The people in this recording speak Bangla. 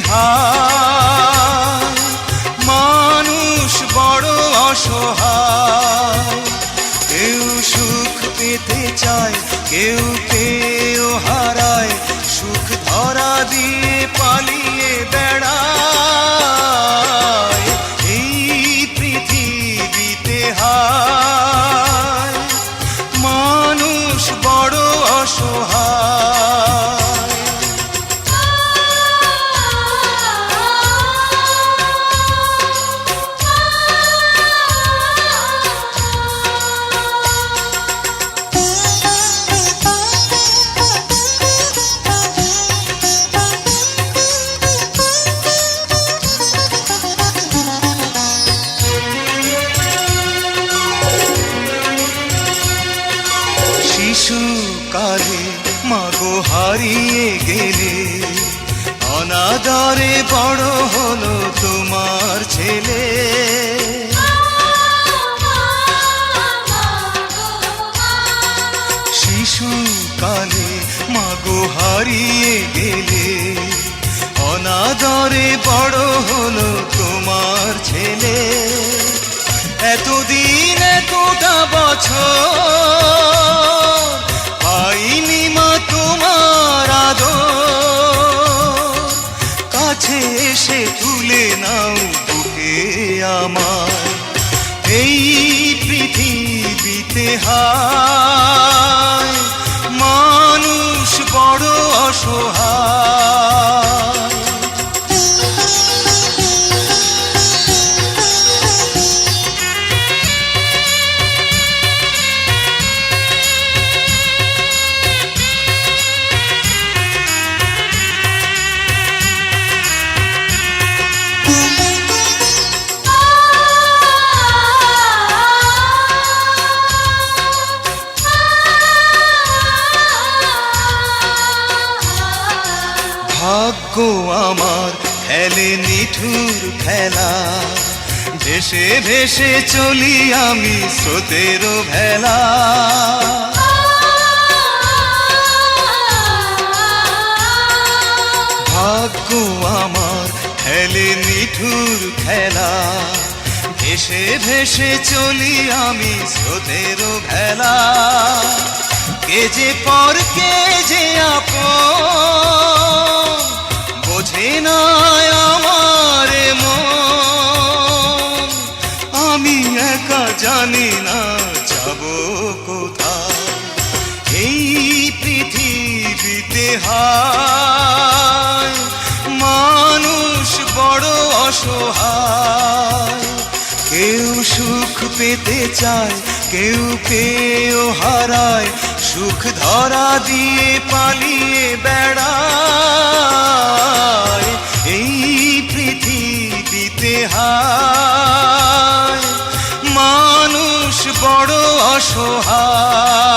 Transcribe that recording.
হায়, মানুষ বড় অসহায়। কেউ সুখ পেতে চায়, কেউ কেউ হারায়, সুখ ধরা দিয়ে পালিয়ে বেড়ায়। এই পৃথিবীতে হায়, মানুষ বড় অসহায়। শিশুকালে মাগো হারিয়ে গেলে, অনাদরে বড় হলো তোমার ছেলে। শিশুকালে মাগো হারিয়ে গেলে, অনাদরে বড় হলো তোমার ছেলে। এতদিন এতটা বছর পাইনি মা তোমার আদর, কাছে এসে তুলে নাও বুকে আমার। এই পৃথিবীতে হায়, মানুষ বড় অসহায়। ভাগ্য আমার খেলে নিঠুর খেলা, ভেসে ভেসে চলি আমি স্রোতের ভেলা। ভাগ্য আমার খেলে নিঠুর খেলা, ভেসে ভেসে চলি আমি স্রোতের ভেলা। কে যে পর কে যে আপন, বোঝে না আমার মন। আমি একা জানি না যাব কোথায়, এই পৃথিবীতে হায়, মানুষ বড় অসহায়। কেউ সুখ পেতে চায়, কেউ পেয়েও হারায়, সুখ ধরা দিয়ে পালিয়ে বেড়ায়। এই পৃথিবীতে হায়, মানুষ বড় অসহায়।